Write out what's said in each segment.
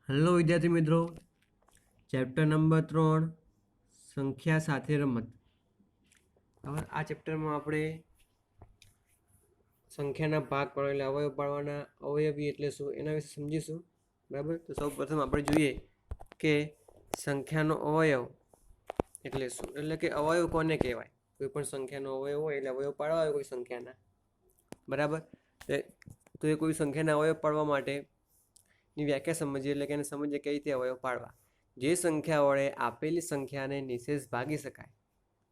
Hello વિદ્યાર્થી મિત્રો, chapter number 3 સંખ્યા સાથે રમત. હવે આ ચેપ્ટરમાં આપણે સંખ્યાના ભાગ પાડેલા અવયવ પાડવાના, અવયવી એટલે શું એના વિશે સમજીશું. બરાબર, તો સૌ પ્રથમ આપણે જોઈએ કે સંખ્યાનો અવયવ એટલે શું, એટલે કે અવયવ કોને કહેવાય. કોઈ પણ સંખ્યાનો અવયવ હોય એટલે અવયવ પાડવા હોય કોઈ સંખ્યાના. બરાબર, તો એ કોઈ સંખ્યાના અવયવ પાડવા માટે ની વ્યાખ્યા સમજીએ, એટલે કે એને સમજીએ કઈ રીતે અવયવ પાડવા. જે સંખ્યા વડે આપેલી સંખ્યાને નિશેષ ભાગી શકાય,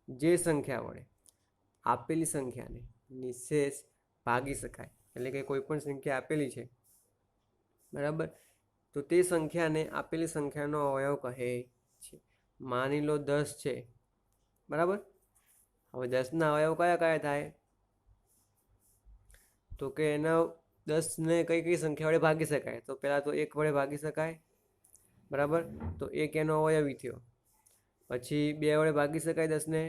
જે સંખ્યા વડે આપેલી સંખ્યાને નિશેષ ભાગી શકાય, એટલે કે કોઈ પણ સંખ્યા આપેલી છે, બરાબર, તો તે સંખ્યાને આપેલી સંખ્યાનો અવયવ કહે છે. માની લો 10 છે, બરાબર. હવે 10ના અવયવ કયા કયા થાય, તો કે એના 10ને કઈ કઈ સંખ્યા વડે ભાગી શકાય. તો પહેલાં તો 1 વડે ભાગી શકાય, બરાબર, તો 1 એનો અવયવી થયો. પછી 2 વડે ભાગી શકાય 10ને,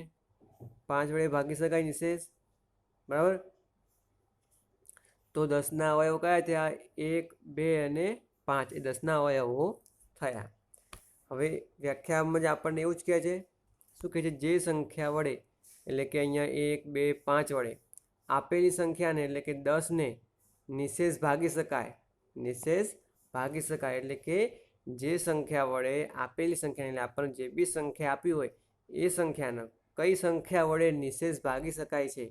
5 વડે ભાગી શકાય નિશેષ, બરાબર. તો 10ના અવયવ કયા થયા, 1, 2 અને 5 એ 10ના અવયવો થયા. હવે વ્યાખ્યામાં જ આપણને એવું જ કહે છે, શું કહે છે, જે સંખ્યા વડે, એટલે કે અહીંયા 1, 2, 5 વડે આપેલી સંખ્યાને, એટલે કે 10ને નિશેષ ભાગી શકાય, નિશેષ ભાગી શકાય, એટલે કે જે સંખ્યા વડે આપેલી સંખ્યાને, એટલે આપણને જે બી સંખ્યા આપી હોય એ સંખ્યાને કઈ સંખ્યા વડે નિશેષ ભાગી શકાય છે,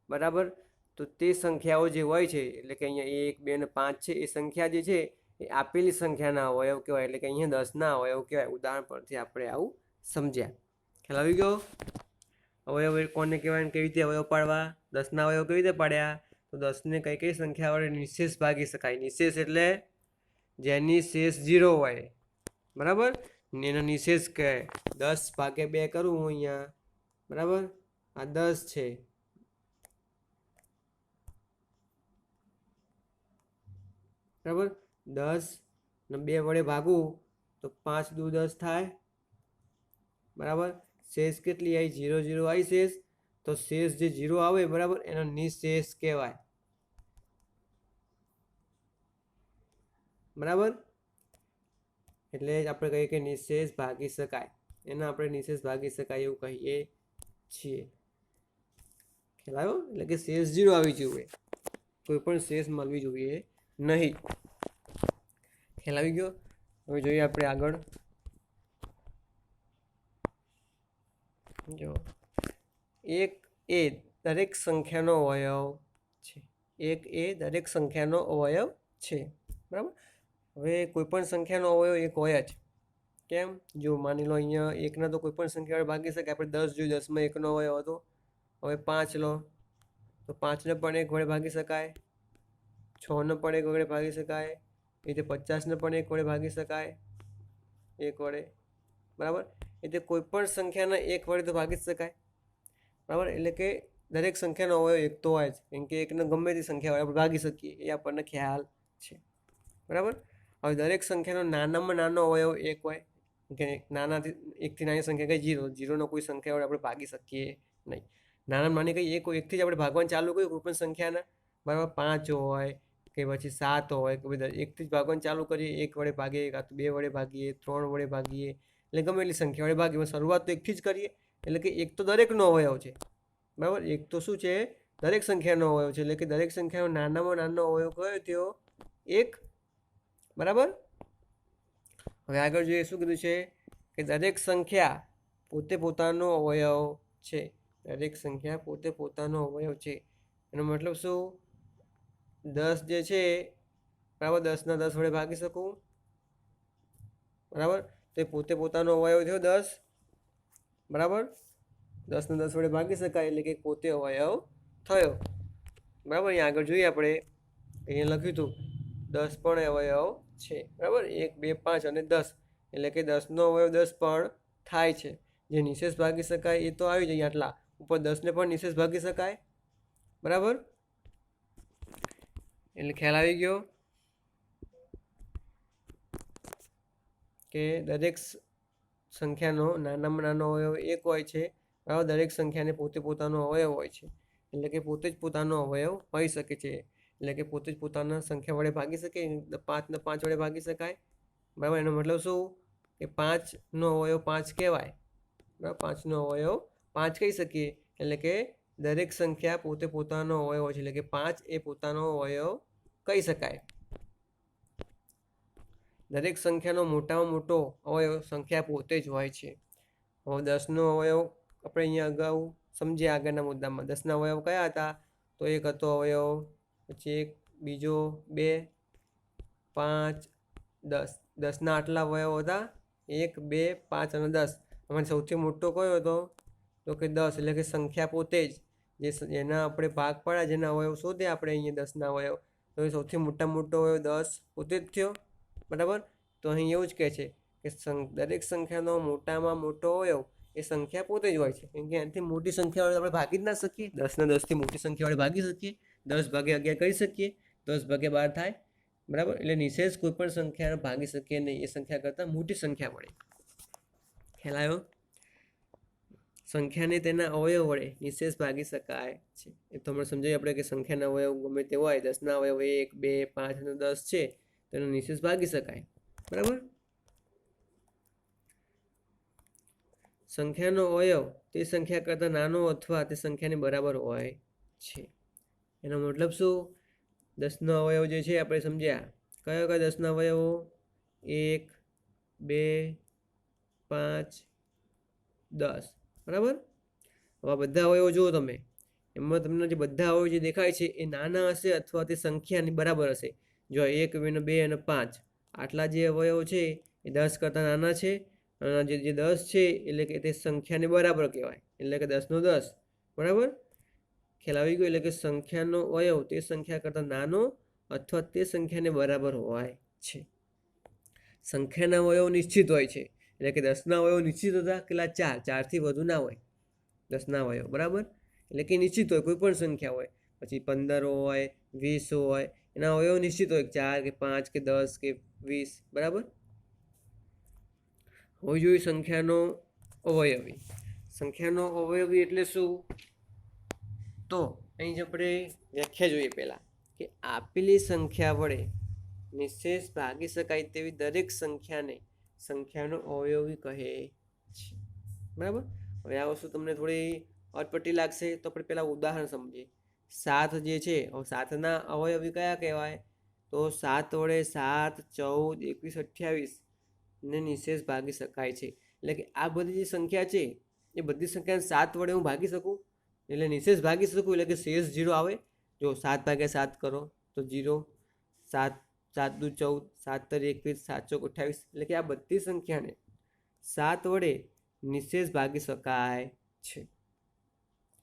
બરાબર. તો તે સંખ્યાઓ જે હોય છે, એટલે કે અહીંયા 1, 2 અને 5 છે, એ સંખ્યા જે છે એ આપેલી સંખ્યાના અવયવ કહેવાય, એટલે કે અહીંયા 10ના અવયવ કહેવાય. ઉદાહરણ પરથી આપણે આવું સમજ્યા. ખ્યાલ આવી ગયો. અવયવ કોને કહેવાય ને કેવી રીતે અવયવ પાડવા. 10ના અવયવ કેવી રીતે પાડ્યા, તો 10ને કઈ કઈ સંખ્યા વડે નિશેષ ભાગી શકાય. નિશેષ એટલે જેની શેષ 0 હોય, બરાબર, એનો નિશેષ કહે. 10/2 કરું હું અહીંયા, બરાબર, આ 10 છે, બરાબર. 10 ને 2 વડે ભાગું તો 5 દુ 10 થાય, બરાબર. શેષ કેટલી આવી, 0 0 આવી શેષ. તો શેષ જે 0 આવે, બરાબર, એનો નિશેષ કહેવાય, બરાબર. એટલે આપણે કહીએ કે નિશેષ ભાગી શકાય, એના આપણે નિશેષ ભાગી શકાય એવું કહીએ છીએ. ખ્યાલ આવ્યો. એટલે કે શેષ 0 આવી જોઈએ, કોઈ પણ શેષ મળવી જોઈએ નહીં. ખ્યાલ આવી ગયો. હવે જોઈએ આપણે આગળ. જો 1 એ દરેક સંખ્યાનો અવયવ છે, 1 એ દરેક સંખ્યાનો અવયવ છે, બરાબર. હવે કોઈ પણ સંખ્યાનો અવયવ 1 હોય જ. કેમ, જો માની લો અહીંયા 1ના તો કોઈ પણ સંખ્યા વડે ભાગી શકાય. આપણે 10 જોયું, 10માં 1નો અવયવ હતો. હવે 5 લો તો 5ને પણ 1 વડે ભાગી શકાય, 6ને પણ 1 વડે ભાગી શકાય, એ રીતે 50ને પણ 1 વડે ભાગી શકાય, 1 વડે, બરાબર. એટલે કોઈ પણ સંખ્યાને 1 વડે તો ભાગી જ શકાય, બરાબર. એટલે કે દરેક સંખ્યાનો અવયવ 1 તો હોય જ, કેમ કે 1ને ગમે તે સંખ્યા વડે આપણે ભાગી શકીએ, એ આપણને ખ્યાલ છે, બરાબર. હવે દરેક સંખ્યાનો નાનામાં નાનો અવયવ 1 હોય, કે નાનાથી 1થી નાની સંખ્યા કઈ 0, 0નો કોઈ સંખ્યા વડે આપણે ભાગી શકીએ નહીં. નાનામાં નાની કઈ 1થી જ આપણે ભાગવાનું ચાલુ કર્યું કોઈ પણ સંખ્યાના, બરાબર. 5 હોય કે પછી 7 હોય કે બધા 1થી જ ભાગવાનું ચાલુ કરીએ, 1 વડે ભાગીએ, કાં તો 2 વડે ભાગીએ, 3 વડે ભાગીએ, એટલે ગમે એટલી સંખ્યા વડે ભાગીએ. શરૂઆત તો 1થી જ કરીએ, એટલે કે 1 તો દરેકનો અવયવ છે, બરાબર. 1 તો શું છે, દરેક સંખ્યાનો અવયવ છે, એટલે કે દરેક સંખ્યાનો નાનામાં નાનો અવયવ કયો થયો, 1, બરાબર. હવે આગળ જોઈએ શું કીધું છે કે દરેક સંખ્યા પોતે પોતાનો અવયવ છે, દરેક સંખ્યા પોતે પોતાનો અવયવ છે. એનો મતલબ શું, 10 જે છે, બરાબર, 10ના 10 વડે ભાગી શકું, બરાબર. તો પોતે પોતાનો અવયવ થયો 10, બરાબર. 10ને 10 વડે ભાગી શકાય, એટલે કે પોતે અવયવ થયો, બરાબર. અહીંયા આગળ જોઈએ આપણે, અહીંયા લખ્યું હતું 10 પણ અવયવ છે, બરાબર. 1, 2, 5 અને 10, એટલે કે 10નો અવયવ 10 પણ થાય છે. જે નિશેષ ભાગી શકાય એ તો આવી જાય આટલા ઉપર, 10ને પણ નિશેષ ભાગી શકાય, બરાબર. એટલે ખ્યાલ આવી ગયો કે દરેક સંખ્યાનો નાનામાં નાનો અવયવ 1 હોય છે, બરાબર. દરેક સંખ્યાને પોતે પોતાનો અવયવ હોય છે, એટલે કે પોતે જ પોતાનો અવયવ હોઈ શકે છે, એટલે કે પોતે જ પોતાના સંખ્યા વડે ભાગી શકે. 5ને 5 વડે ભાગી શકાય, બરાબર. એનો મતલબ શું કે 5નો અવયવ 5 કહેવાય, બરાબર. 5નો અવયવ 5 કહી શકીએ. એટલે કે દરેક સંખ્યા પોતે પોતાનો અવયવ છે, એટલે કે 5 એ પોતાનો અવયવ કહી શકાય. દરેક સંખ્યાનો મોટામાં મોટો અવયવ સંખ્યા પોતે જ હોય છે. હવે 10નો અવયવ આપણે અહીંયા અગાઉ સમજ્યા આગળના મુદ્દામાં. 10ના અવયવ કયા હતા? તો એક હતો અવયવ, પછી એક, બીજો 2, 5, 10. 10ના આટલા અવયવ હતા? 1, 2, 5 અને 10. એમાં સૌથી મોટો કયો હતો? તો કે 10. એટલે કે સંખ્યા પોતે જ, જેના આપણે ભાગ પાડ્યા, જેના અવયવ શોધ્યા આપણે અહીંયા 10ના અવયવ, તો એ સૌથી મોટો અવયવ 10 પોતે જ થયો, બરાબર. તો અહીં એવું જ કહે છે કે દરેક સંખ્યાનો મોટામાં મોટો અવયવ એ સંખ્યા પોતે જ હોય છે. કેમ કે એનાથી મોટી સંખ્યા વડે આપણે ભાગી જ ના શકીએ. 10ને 10થી મોટી સંખ્યા વડે ભાગી શકીએ, 10 ભાગ્યા 11 કરી શકીએ, 10 ભાગ્યા 12 થાય, બરાબર. એટલે નિશેષ કોઈ પણ સંખ્યાને ભાગી શકીએ નહીં, એ સંખ્યા કરતાં મોટી સંખ્યા વડે. ખ્યાલ આવ્યો? સંખ્યાને તેના અવયવ વડે નિશેષ ભાગી શકાય છે. એ તો હમણાં સમજાવી આપણે કે સંખ્યાના અવયવ ગમે તે હોય, 10ના અવયવ 1, 2, 5 અને 10 છે, તેનો નિશેષ ભાગી શકાય, બરાબર. સંખ્યાનો અવયવ તે સંખ્યા કરતાં નાનો અથવા તે સંખ્યાની બરાબર હોય છે. એનો મતલબ શું? 10નો અવયવ જે છે આપણે સમજ્યા. કયો 10ના અવયવો? 1, 2, 5, 10, બરાબર. હવે બધા અવયવો જુઓ તમે, એમાં તમને જે બધા અવયવ જે દેખાય છે એ નાના હશે અથવા તે સંખ્યાની બરાબર હશે. જો 1, 2 અને 5 આટલા જે અવયવો છે એ 10 કરતાં નાના છે, અને જે 10 છે એટલે કે તે સંખ્યાને બરાબર કહેવાય, એટલે કે 10નો 10, બરાબર. ખ્યાલ આવી ગયો? એટલે કે સંખ્યાનો અવયવ તે સંખ્યા કરતાં નાનો અથવા તે સંખ્યાને બરાબર હોય છે. સંખ્યાના અવયવ નિશ્ચિત હોય છે, એટલે કે 10ના અવયવ નિશ્ચિત હતા કેટલા? 4. 4થી વધુ ના હોય 10ના અવયવ, બરાબર. એટલે કે નિશ્ચિત હોય, કોઈ પણ સંખ્યા હોય, પછી 15 હોય, 20 હોય, એના અવયવ નિશ્ચિત હોય, 4 કે 5 કે 10 કે 20, બરાબર. હવે જોઈએ સંખ્યાનો અવયવી. સંખ્યાનો અવયવી એટલે શું? તો અહીં જ આપણે વ્યાખ્યા જોઈએ પહેલાં, કે આપેલી સંખ્યા વડે નિશેષ ભાગી શકાય તેવી દરેક સંખ્યાને સંખ્યાનો અવયવી કહે છે, બરાબર. હવે આ વસ્તુ તમને થોડી અટપટી લાગશે, તો આપણે પહેલાં ઉદાહરણ સમજીએ. 7 જે છે, 7ના અવયવી કયા કહેવાય? તો 7 વડે 7, 14, 21, 28 ને નિશેષ ભાગી શકાય છે. એટલે કે આ બધી જે સંખ્યા છે એ બધી સંખ્યાને 7 વડે હું ભાગી શકું, એટલે નિશેષ ભાગી શકું, એટલે કે શેષ 0 આવે. જો 7 ભાગ્યા 7 કરો તો 0, 7, 7 દુ 14, 7 તરી 21, 7 ચોક 28, એટલે કે આ બધી સંખ્યાને 7 વડે નિશેષ ભાગી શકાય છે,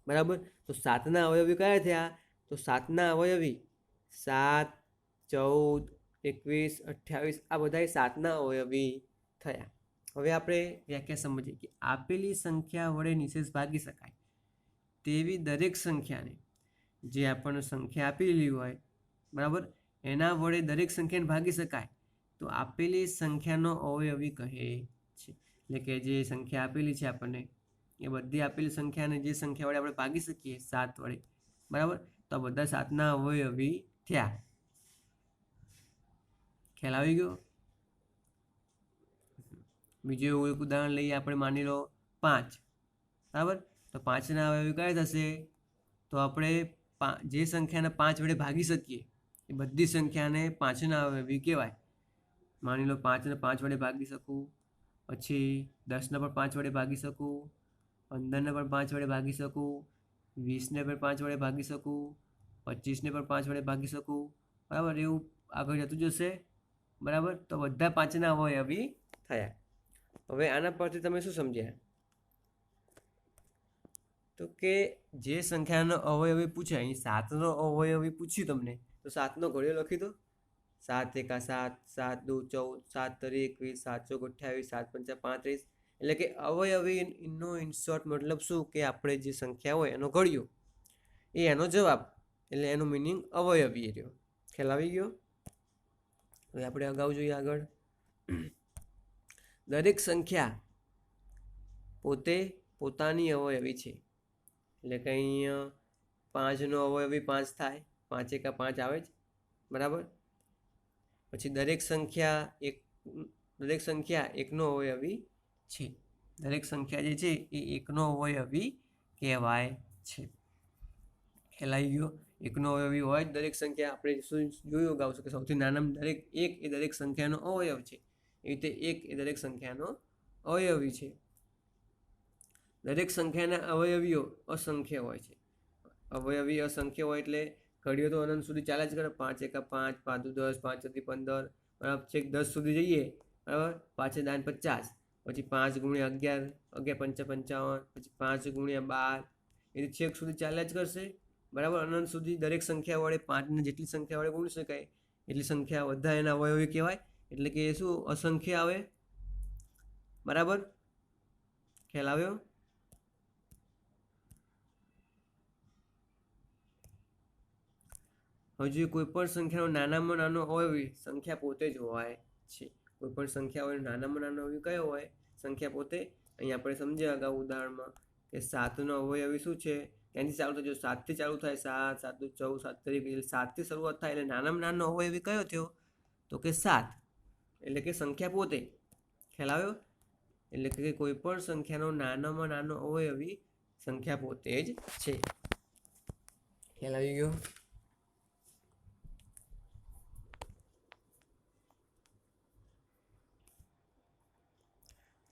બરાબર. તો 7ના અવયવી કયા થયા? તો 7ના અવયવી 7, 14, 21, 28 આ બધા 7ના અવયવી થયા. હવે આપણે વ્યાખ્યા સમજીએ કે આપેલી સંખ્યા વડે નિશેષ ભાગી શકાય તેવી દરેક સંખ્યાને, જે આપણને સંખ્યા આપેલી હોય, બરાબર, એના વડે દરેક સંખ્યાને ભાગી શકાય તો આપેલી સંખ્યાનો અવયવી કહે છે. એટલે કે જે સંખ્યા આપેલી છે આપણને, એ બધી આપેલી સંખ્યાને જે સંખ્યા વડે આપણે ભાગી શકીએ 7 વડે, બરાબર, તો આ બધા 7ના અવયવી થયા. ખ્યાલ આવી ગયો? બીજું એવું એક ઉદાહરણ લઈએ આપણે. માની લો 5, બરાબર. તો 5ના અવયવી કયા થશે? તો આપણે જે સંખ્યાને 5 વડે ભાગી શકીએ એ બધી સંખ્યાને 5ના અવયવી કહેવાય. માની લો 5ને 5 વડે ભાગી શકું, પછી 10ને પણ 5 વડે ભાગી શકું, 15ને પણ 5 વડે ભાગી શકું, 20ને પણ 5 વડે ભાગી શકું, 25ને પણ 5 વડે ભાગી શકું, બરાબર. એવું આગળ જતું જશે, બરાબર. તો બધા 5ના અવયવી થયા. હવે આના પરથી તમે શું સમજ્યા? તો કે જે સંખ્યાનો અવયવી પૂછે, અહીં 7નો અવયવી પૂછ્યું તમને, તો 7નો ઘડિયો લખી દો. 7 એકા 7, 7 દુ 14, 7 તરી 21, 7 ચોક 28, 7 પંચા 35. એટલે કે અવયવીનો ઇન શોર્ટ મતલબ શું? કે આપણે જે સંખ્યા હોય એનો ઘડિયો, એ એનો જવાબ, એટલે એનું મિનિંગ અવયવી રહ્યો. ખ્યાલ આવી ગયો? હવે આપણે અગાઉ જોઈએ આગળ. દરેક સંખ્યા પોતે પોતાની અવયવી છે, એટલે કે અહીંયા 5નો અવયવી 5 થાય, 5 એકા 5 આવે જ, બરાબર. પછી દરેક સંખ્યા દરેક સંખ્યા એકનો અવયવી છે. દરેક સંખ્યા જે છે એ એકનો અવયવી કહેવાય છે. ખ્યાલ આવી ગયો? એકનો અવયવી હોય જ દરેક સંખ્યા. આપણે જોયું અગાઉ કે સૌથી નાનામાં દરેક એક એ દરેક સંખ્યાનો અવયવ છે. એ રીતે એક એ દરેક સંખ્યાનો અવયવી છે. દરેક સંખ્યાના અવયવીઓ અસંખ્ય હોય છે. અવયવી અસંખ્ય હોય એટલે ઘડીઓ તો અનંત સુધી ચાલે જ કરે. 5 એકા 5, 5 દુ 10, 5 અધી 15, બરાબર. છેક 10 સુધી જઈએ, બરાબર. 5 દાન 50, પછી 5 ગુણ્યા 11, 11 પંચા 55, પછી 5 ગુણ્યા 12, એ છેક સુધી ચાલ્યા જ કરશે, બરાબર. અનંત સુધી દરેક સંખ્યા વડે 5ને જેટલી સંખ્યા વડે ગુણી શકાય એટલી સંખ્યા બધા એના અવયવી કહેવાય. એટલે કે એ શું? અસંખ્ય આવે, બરાબર. ખ્યાલ આવ્યો? હજુ કોઈ પણ સંખ્યાનો નાનામાં નાનો અવયવી સંખ્યા પોતે જ હોય છે. કોઈ પણ સંખ્યા હોય નાનામાં નાનો અવયવી કયો હોય? સંખ્યા પોતે. અહીંયા આપણે સમજ્યા અગાઉ ઉદાહરણમાં કે 7નો અવયવી શું છે? ત્યાંથી ચાલુ થયો, 7થી ચાલુ થાય. 7, 7 દુ 14, 7 તરીકે 7થી શરૂઆત થાય. એટલે નાનામાં નાનો અવયવી કયો થયો? તો કે 7. એટલે કે સંખ્યા પોતે. ખ્યાલ આવ્યો? એટલે કે કોઈ પણ સંખ્યાનો નાનામાં નાનો અવયવી સંખ્યા પોતે જ છે. ખ્યાલ આવી ગયો?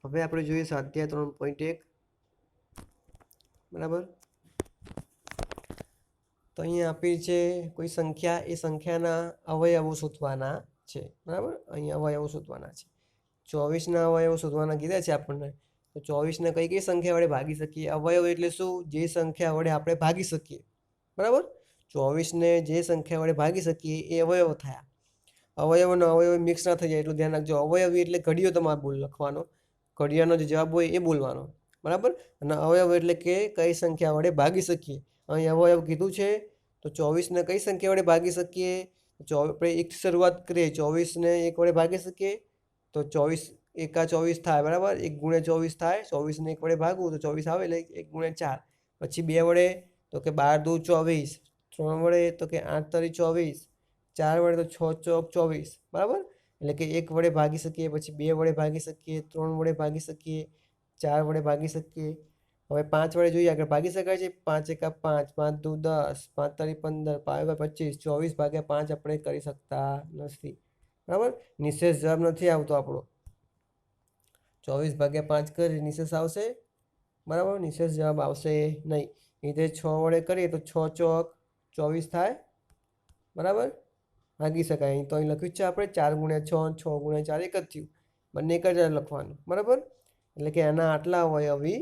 હવે આપણે જોઈએ સ્વાધ્યાય 3.1, બરાબર. તો અહીંયા આપી છે કોઈ સંખ્યા, એ સંખ્યાના અવયવો શોધવાના છે, બરાબર. અહીંયા અવયવો શોધવાના છે. 24ના અવયવો શોધવાના કીધા છે આપણને. તો 24ને કઈ કઈ સંખ્યા વડે ભાગી શકીએ? અવયવ એટલે શું? જે સંખ્યા વડે આપણે ભાગી શકીએ, બરાબર. 24ને જે સંખ્યા વડે ભાગી શકીએ એ અવયવ થયા. અવયવનો અવયવ મિક્સ ના થઈ જાય એટલું ધ્યાન રાખજો. અવયવી એટલે ઘડીઓ તમારે લખવાનો, ઘડિયાનો જે જવાબ હોય એ બોલવાનો, બરાબર. અને અવયવ એટલે કે કઈ સંખ્યા વડે ભાગી શકીએ. અહીં અવયવ કીધું છે તો 24ને કઈ સંખ્યા વડે ભાગી શકીએ? આપણે 1થી શરૂઆત કરીએ. 24ને 1 વડે ભાગી શકીએ તો 24 એકા 24 થાય, બરાબર. 1 ગુણ્યા 24 થાય. 24ને 1 વડે ભાગવું તો 24 આવે, એટલે 1 ગુણ્યા 4. પછી 2 વડે તો કે 12 દુ 24, 3 વડે તો કે 8 તરી 24, 4 વડે તો 6 ચોક 24, બરાબર. એટલે કે 1 વડે ભાગી શકીએ, પછી 2 વડે ભાગી શકીએ, 3 વડે ભાગી શકીએ, 4 વડે ભાગી શકીએ. હવે 5 વડે જોઈએ આગળ ભાગી શકાય છે. 5 એકા 5, 5 દુ 10, 5 તરી 15, 5 25, 24 ભાગ્યા 5 આપણે કરી શકતા નથી, બરાબર. નિશેષ જવાબ નથી આવતો આપણો. 24 ભાગ્યા 5 કરી નિશેષ આવશે, બરાબર. નિશેષ જવાબ આવશે નહીં. એ રીતે 6 વડે કરીએ તો 6 ચોક 24 થાય, બરાબર. ભાગી શકાય. અહીં તો અહીં લખ્યું છે આપણે 4 ગુણ્યા 6, 6 ગુણ્યા 4 એક જ થયું. બંને એક જ લખવાનું, બરાબર. એટલે કે આના આટલા અવયવી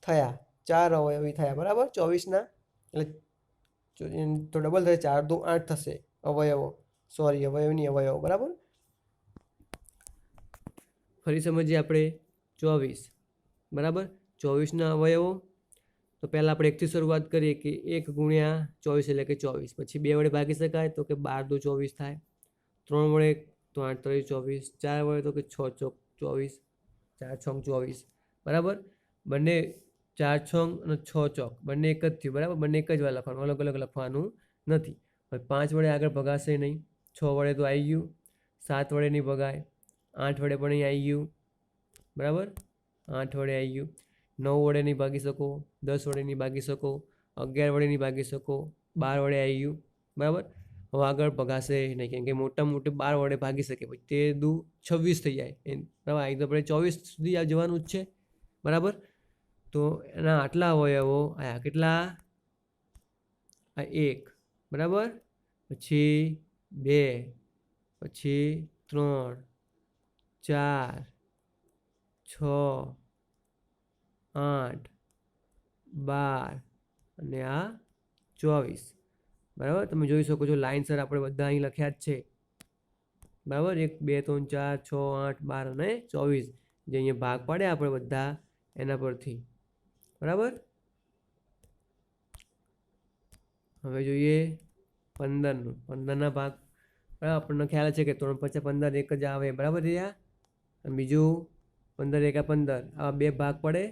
થયા, 4 અવયવી થયા, બરાબર. 24ના એટલે તો ડબલ થશે, 4 દુ 8 થશે અવયવો. સોરી, અવયવની અવયવો, બરાબર. ફરી સમજીએ આપણે 24, બરાબર. 24ના અવયવો તો પહેલાં આપણે 1થી શરૂઆત કરીએ કે 1 ગુણ્યા 24 એટલે કે 24. પછી 2 વડે ભાગી શકાય તો કે 12 દુ 24 થાય. 3 વડે તો 8 તરી 24, 4 વડે તો કે 6 ચોક 24, 4 છંગ 24, બરાબર. બંને 4 છંગ અને 6 ચોક બંને એક જ થયું, બરાબર. બંને એક જ વાર લખવાનું, અલગ અલગ લખવાનું નથી. હવે 5 વડે આગળ ભગાશે નહીં. 6 વડે તો આવી ગયું. 7 વડે નહીં ભગાય. 8 વડે પણ અહીં આવી ગયું, બરાબર. 8 વડે આવી ગયું. 9 વડે નહીં ભાગી શકો, 10 વડે નહીં ભાગી શકો, 11 વડે નહીં ભાગી શકો, 12 વડે આવી ગયું, બરાબર. હવે આગળ ભગાશે નહીં, કેમ કે મોટામાં મોટે 12 વડે ભાગી શકે. પછી 13 દુ 26 થઈ જાય, બરાબર. અહીં તો આપણે 24 સુધી જવાનું જ છે, બરાબર. તો એના આટલા અવયવો આયા. કેટલા? આ 1, બરાબર. પછી 2, પછી 3, 4, 6, 8, 12 અને આ 24, બરાબર. તમે જોઈ શકો છો લાઇનસર આપણે બધા અહીં લખ્યા જ છે, બરાબર. 1 2 3 4 6 8 12 અને 24 જે અહીંયા ભાગ પાડે આપણે બધા એના પરથી, બરાબર. હવે જોઈએ 15નું. 15ના ભાગ, બરાબર. આપણને ખ્યાલ છે કે 3 5 15 એક જ આવે, બરાબર. રહ્યા અને બીજું 15 એકા 15 આવા 2 ભાગ પડે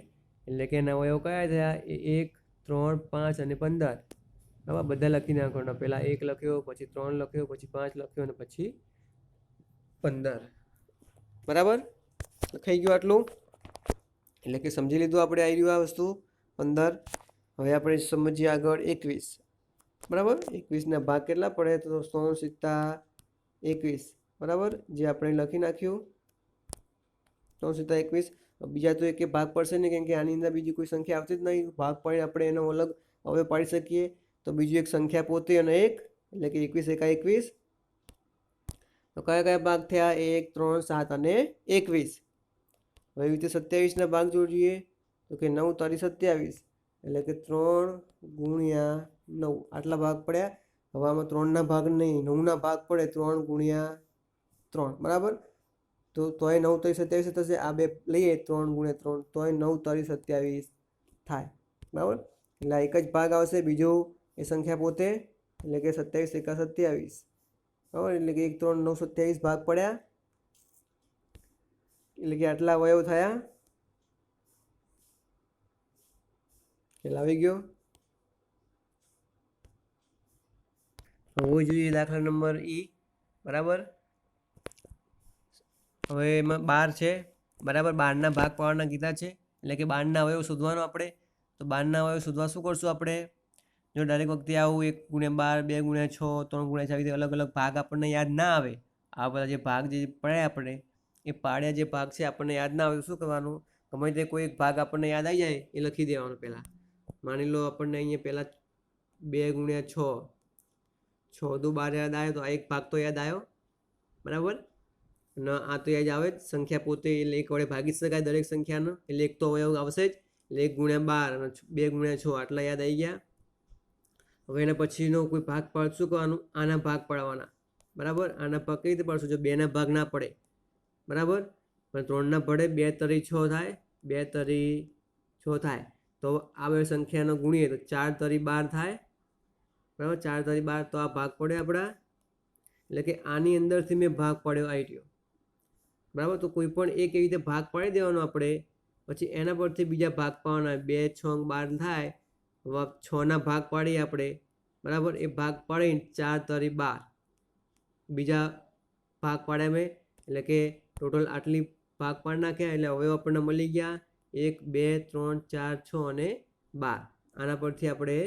એટલે કે એના અવયવ કયા થયા? 1 3 5 અને 15, બરાબર. બધા લખી નાખવાના. પહેલાં 1 લખ્યો, પછી 3 લખ્યો, પછી 5 લખ્યો અને પછી 15, બરાબર. લખાઈ ગયું આટલું, એટલે કે સમજી લીધું આપણે આવી રહ્યું આ વસ્તુ 15. હવે આપણે સમજીએ આગળ 21. બરાબર, 21ના ભાગ કેટલા પડે તો 3 × 21. બરાબર, જે આપણે લખી નાખ્યું 3 × 21. બીજા તો એક ભાગ પડશે નહીં, કેમ કે આની અંદર બીજી કોઈ સંખ્યા આવતી જ નહીં. ભાગ પડે આપણે એનો અલગ હવે પાડી શકીએ. તો બીજું એક સંખ્યા પોતે અને એક, એટલે કે 21 × 21. તો કયા કયા ભાગ થયા? 1, 3, 7 અને 21. હવે એવી રીતે 27ના ભાગ જોડીએ તો કે 9 × 27, એટલે કે 3 × 9 આટલા ભાગ પડ્યા. હવે આમાં 3ના ભાગ નહીં, 9ના ભાગ પડે 3 × 3. બરાબર, તો તોય 9 × 27 થશે. આ બે લઈએ 3 × 3, તોય 9 × 27 થાય. બરાબર, એટલે એક જ ભાગ આવશે, બીજું એ સંખ્યા પોતે, એટલે કે 27 × 27. બરાબર, એટલે કે 1, 3, 9, 27 ભાગ પડ્યા, એટલે કે આટલા અવયવ થયા. ખ્યાલ આવી ગયો? હવે જોઈએ દાખલા નંબર ઈ. બરાબર, હવે એમાં 12 છે. બરાબર, 12ના ભાગ પાડવાના કીધા છે, એટલે કે 12ના અવયવ શોધવાનો આપણે. તો 12ના અવયવ શોધવા શું કરશું આપણે? જો દરેક વખતે આવું 1 × 12, 2 × 6, 3 × 4 અલગ અલગ ભાગ આપણને યાદ ના આવે, આ બધા જે ભાગ જે પડ્યા આપણે એ પાડ્યા જે ભાગ છે આપણને યાદ ના આવે તો શું કરવાનું? ગમે તે કોઈ એક ભાગ આપણને યાદ આવી જાય એ લખી દેવાનો. પહેલાં માની લો આપણને અહીંયા પહેલાં 2 × 6, 6 દુ 12 યાદ આવે, તો આ એક ભાગ તો યાદ આવ્યો. બરાબર, અને આ તો યાદ આવે જ, સંખ્યા પોતે એટલે એક વડે ભાગી શકાય દરેક સંખ્યાનો, એટલે એક તો અવયવ આવશે જ. એટલે 1 × 12 અને 2 × 6 આટલા યાદ આવી ગયા. હવે એના પછીનો કોઈ ભાગ પાડ શું કરવાનું? આના ભાગ પાડવાના. બરાબર, આના ભાગ કઈ રીતે પાડશું? જો 2ના ભાગ ના પડે. બરાબર, પણ 3ના પડે, 2 તરી 6 થાય, 2 તરી 6 થાય. તો આ બે સંખ્યાનો ગુણીએ તો 4 તરી 12 થાય. બરાબર, 4 તરી 12, તો આ ભાગ પડે આપણા, એટલે કે આની અંદરથી મેં ભાગ પાડ્યો આવી રહ્યો. બરાબર, તો કોઈ પણ એક એવી રીતે ભાગ પાડી દેવાનો આપણે, પછી એના પરથી બીજા ભાગ પાડવાના. 2, 6, 12 થાય. હવે 6ના ભાગ પાડીએ આપણે. બરાબર, એ ભાગ પાડીને 4 તરી 12 બીજા ભાગ પાડ્યા મેં, એટલે કે ટોટલ આટલી ભાગ પાડી નાખ્યા. એટલે હવે આપણને મળી ગયા 1, 2, 3, 4, 6 અને 12. આના પરથી આપણે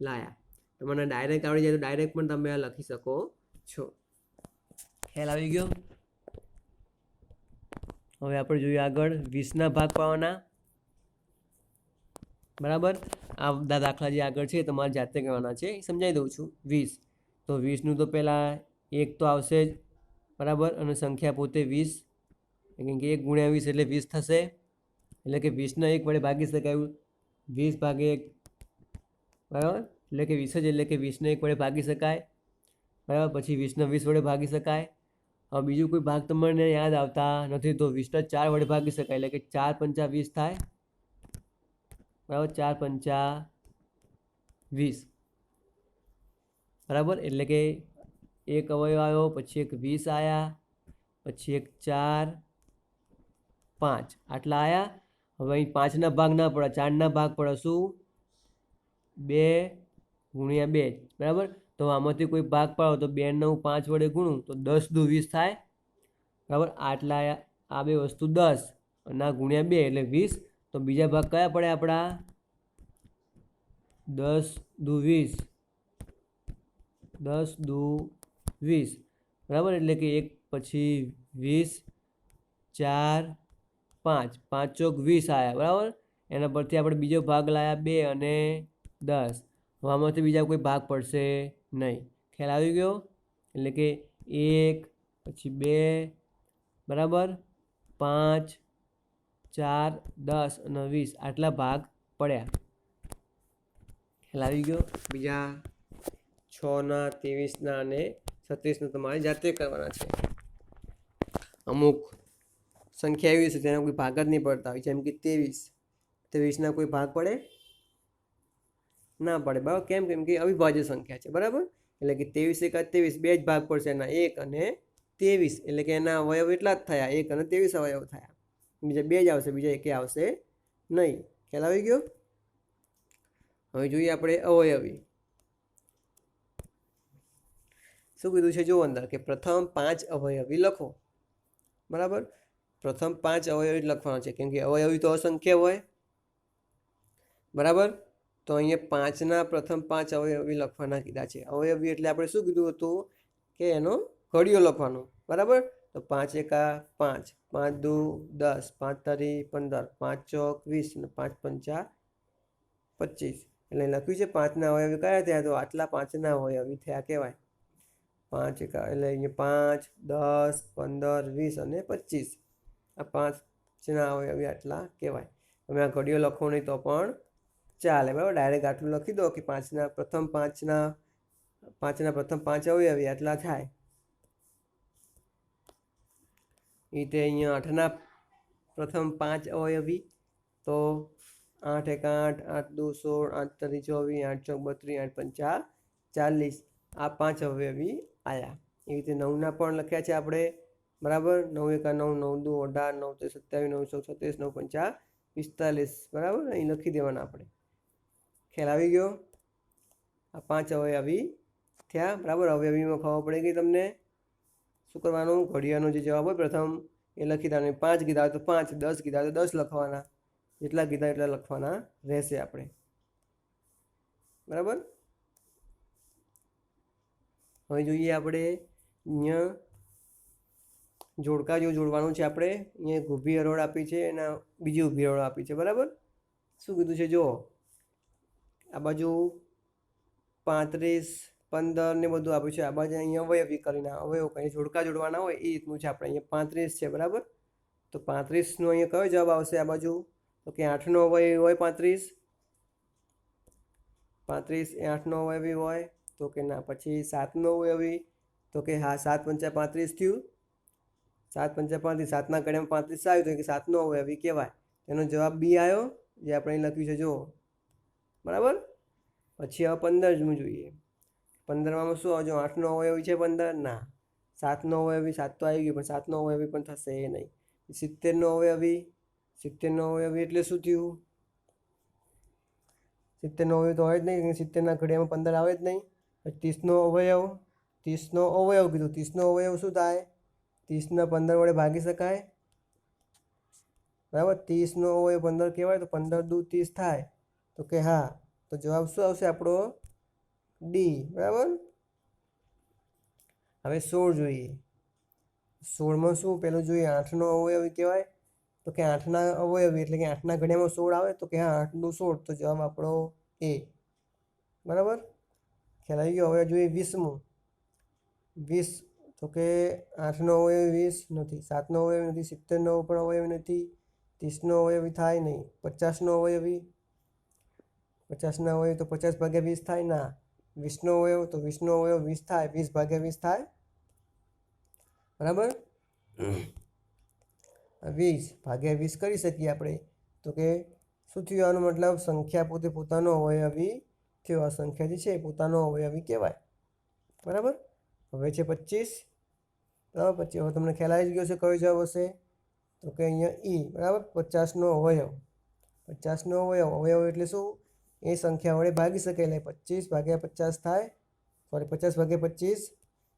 લાયા. તમને ડાયરેક્ટ આવડી જાય તો ડાયરેક્ટ પણ તમે આ લખી શકો છો. ખ્યાલ આવી ગયો? હવે આપણે જોઈએ આગળ 20ના ભાગ પાડવાના. બરાબર, આ બધા દાખલા જે આગળ છે તમારે જાતે કરવાના છે, સમજાવી દઉં છું. 20, તો 20નું તો પહેલાં 1 તો આવશે જ. બરાબર, અને સંખ્યા પોતે 20, કેમ કે 1 × 20 એટલે 20 થશે. એટલે કે 20ને 1 વડે ભાગી શકાય, 20 / 1. બરાબર, એટલે કે 20 જ, એટલે કે 20ને 1 વડે ભાગી શકાય. બરાબર, પછી 20ને 20 વડે ભાગી શકાય. હવે બીજું કોઈ ભાગ તમને યાદ આવતા નથી તો 20ને 4 વડે ભાગી શકાય, એટલે કે 4 × 5 = 20 થાય. બરાબર, 4 × 5 = 20. બરાબર, એટલે કે એક અવયવ આવ્યો, પછી એક 20 આવ્યા, પછી એક 4, 5 આટલા આવ્યા. હવે અહીં 5ના ભાગ ના પડે, 4ના ભાગ પડે. શું? 2 × 2. બરાબર, તો આમાંથી કોઈ ભાગ પાડો તો 2 ને હું 5 વડે ગુણું તો 10 દુ 20 થાય. બરાબર, આટલા આ બે વસ્તુ 10 અને આ × 2 એટલે 20. તો બીજા ભાગ કયા પડે આપણા? 10 દુ 20, 10 દુ 20. બરાબર, એટલે કે એક પછી 20, 4, 5, 5 ચોક 20 આવ્યા. બરાબર, એના પરથી આપણે બીજો ભાગ લાવ્યા 2 અને 10. હવે આમાંથી બીજા કોઈ ભાગ પડશે નહીં. ખ્યાલ આવી ગયો? એટલે કે 1, પછી 2, બરાબર, 5, 4, 10 અને 20 આટલા ભાગ પડ્યા. ખ્યાલ આવી ગયો? બીજા 6ના, 23ના અને 37ના તમારે જાતે કરવાના છે. અમુક સંખ્યા એવી છે તેના કોઈ ભાગ જ નહીં પડતા હોય, જેમ કે 23ના કોઈ ભાગ પડે ના પડે. બરાબર, કેમ કે અવિભાજ્ય સંખ્યા છે. બરાબર, એટલે કે 23 × 23 બે જ ભાગ પડશે, એના 1 અને 23, એટલે કે એના અવયવ એટલા જ થયા, 1 અને 23 અવયવ થયા. બીજા બે જ આવશે, બીજા એકે આવશે નહીં. ખ્યાલ આવી ગયો? હવે જોઈએ આપણે અવયવી. શું કીધું છે જો અંદર, કે પ્રથમ 5 અવયવી લખો. બરાબર, પ્રથમ 5 અવયવી લખવાના છે, કેમ કે અવયવી તો અસંખ્ય હોય, બરાબર. તો અહીંયા 5ના પ્રથમ 5 અવયવી લખવાના કીધા છે. અવયવી એટલે આપણે શું કીધું હતું કે એનો ઘડિયો લખવાનો, બરાબર. તો 5 એકા 5, 5 દુ 10, 5 તારી 15, 5 ચોક 20 અને 5 પંચા 25. એટલે લખ્યું છે 5ના અવયવી કયા થયા, તો આટલા 5ના અવયવી થયા કહેવાય. 5 એકા એટલે અહીંયા 5, 10, 15, 20 અને 25. આ 5ના અવયવી આટલા કહેવાય. તમે આ ઘડિયો લખો નહીં તો પણ ચાલે, બરાબર. ડાયરેક્ટ આટલું લખી દો કે 5ના પ્રથમ 5 અવયવી આટલા થાય. એ રીતે અહીંયા 8ના પ્રથમ 5 અવયવી, તો 8 એકા 8, 8 દુ 16, 8 તારી 24, 8 ચોક 32, 8 પંચા 40. આ 5 અવયવી આવ્યા. એ રીતે 9ના પણ લખ્યા છે આપણે, બરાબર. 9 એકા 9, 9 દુ 18, 9 તેર 27, 9 ચોક 36, 9 પંચા 45, બરાબર. અહીં લખી દેવાના આપણે. ખ્યાલ આવી ગયો. આ 5 અવયવી થયા, બરાબર. અવયવીમાં ખબર પડી ગઈ તમને. શું કરવાનું, ઘડિયાનો જે જવાબ હોય પ્રથમ એ લખી દેવાનું. 5 કીધા તો 5, 10 કીધા તો 10 લખવાના, જેટલા કીધા એટલા લખવાના રહેશે આપણે, બરાબર. હવે જોઈએ આપણે અહીંયા જોડકા જેવું જોડવાનું છે આપણે. અહીંયા એક ઊભી હરોળ આપી છે, એના બીજી ઊભી હરોળ આપી છે, બરાબર. શું કીધું છે જુઓ, આ બાજુ 35, 15 ને બધું આપ્યું છે. આ બાજુ અહીંયા અવયવી કરીને અવયવ કંઈ જોડકા જોડવાના હોય એ રીતનું છે. આપણે અહીંયા 35 છે, બરાબર. તો 35નો અહીંયા કયો જવાબ આવશે આ બાજુ, તો કે 8નો અવયવી હોય 35. 35 એ 8નો અવયવી હોય, તો કે ના. પછી 7નો અવયવી, તો કે હા 7 પંચા 35 થયું. 7 પંચા 35, 7ના ઘડિયામાં 35 આવ્યું તો કે 7નો અવયવી કહેવાય. એનો જવાબ બી આવ્યો, જે આપણે અહીં લખ્યું છે જુઓ, બરાબર. પછી હવે 15 જોઈએ. 15માં શું આવજો, 8નો અવયવી છે 15, ના. 7નો અવયવી, 7 તો આવી ગયું, પણ 7નો અવયવી પણ થશે એ નહીં. 70નો અવયવી, 70નો અવયવી એટલે શું થયું, 70નો અવયવ તો હોય જ નહીં, 70ના ઘડિયામાં 15 આવે જ નહીં. 30નો અવયવ, 30નો અવયવ કીધું. 30નો અવયવ શું થાય, 30ના 15 વડે ભાગી શકાય, બરાબર. 30નો અવયવ 15 કહેવાય, તો 15 દુ 30 થાય, તો કે હા. તો જવાબ શું આવશે આપણો, ડી, બરાબર. હવે 16 જોઈએ. 16માં શું પહેલું જોઈએ, 8નો અવયવી કહેવાય, તો કે 8ના અવયવી એટલે કે 8ના ઘડિયામાં 16 આવે, તો કે હા 8 દુ 16, તો જવાબ આપણો એ, બરાબર. ખ્યાલ આવી ગયો. હવે જોઈએ 20મું. 20, તો કે 8નો અવયવી 20 નથી, 7નો અવયવી નથી, 70નો પણ અવયવી નથી, 30નો અવયવી થાય નહીં. 50નો અવયવી, 50ના અવયવ તો 50 ભાગ્યા 20 થાય, ના. 20નો અવયવ, તો 20નો અવયવ 20 થાય, 20 ભાગ્યા 20 થાય, બરાબર. 20 ભાગ્યા 20 કરી શકીએ આપણે, તો કે શું થયું, આનો મતલબ સંખ્યા પોતે પોતાનો અવયવી થયો. આ સંખ્યા જે છે એ પોતાનો અવયવી કહેવાય, બરાબર. હવે છે 25, બરાબર. પછી હવે તમને ખ્યાલ આવી ગયો છે કયો જવાબ હશે, તો કે અહીંયા ઈ, બરાબર. 50નો અવયવ, 50નો અવયવ, અવયવ એટલે શું, એ સંખ્યા વડે ભાગી શકે, એટલે 25 ભાગ્યા 50 થાય, સોરી 50 ભાગ્યા 25.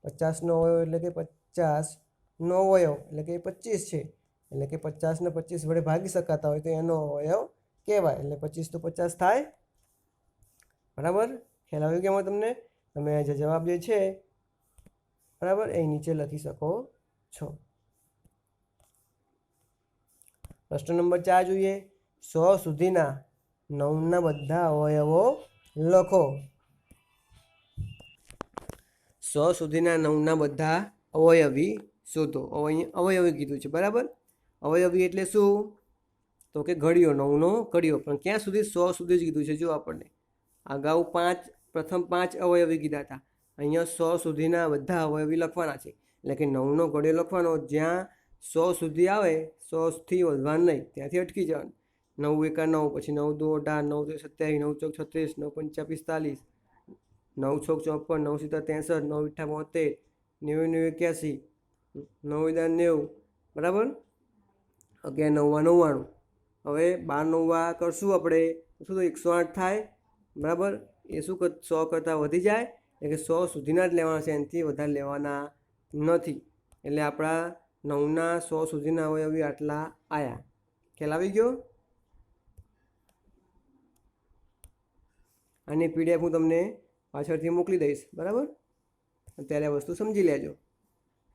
50નો અવયવ એટલે કે 50નો અવયવ એટલે કે 25 છે, એટલે કે 50ને 25 વડે ભાગી શકાતા હોય તો એનો અવયવ કહેવાય. એટલે 25 તો 50 થાય, બરાબર. ખ્યાલ આવી ગયો તમને. તમે જે જવાબ જે છે, બરાબર, એ નીચે લખી શકો છો. પ્રશ્ન નંબર 4 જોઈએ. 100 સુધીના 9ના બધા અવયવો લખો. 100 સુધીના 9ના બધા અવયવી શોધો. અવયવી કીધું છે, બરાબર. અવયવી એટલે શું, તો કે ઘડિયો, 9નો ઘડિયો. પણ ક્યાં સુધી, 100 સુધી જ કીધું છે. જો આપણને અગાઉ પ્રથમ 5 અવયવી કીધા હતા, અહીંયા 100 સુધીના બધા અવયવી લખવાના છે. એટલે કે 9નો ઘડિયો લખવાનો, જ્યાં 100 સુધી આવે, 100થી વધવાનું નહીં, ત્યાંથી અટકી જવાનું. 9 એકા 9, પછી 9 દુ 18, 9 તેર 27, 9 ચોક 36, 9 પંચા 45, 9 છોક 54, 9 સિત્તેર 63, 9 અઠ્ઠા 72, 90 81, 9 દા 90, બરાબર. 11 9 99. હવે 12 9 કરશું આપણે, શું તો 108 થાય, બરાબર. એ શું 100 કરતાં વધી જાય, એટલે કે 100 સુધીના જ લેવાના છે, એનાથી વધારે લેવાના નથી. એટલે આપણા 9ના 100 સુધીના અવયવી આટલા આવ્યા. ખ્યાલ આવી ગયો? આની પીડીએફ હું તમને પાછળથી મોકલી દઈશ, બરાબર? અત્યારે આ વસ્તુ સમજી લેજો.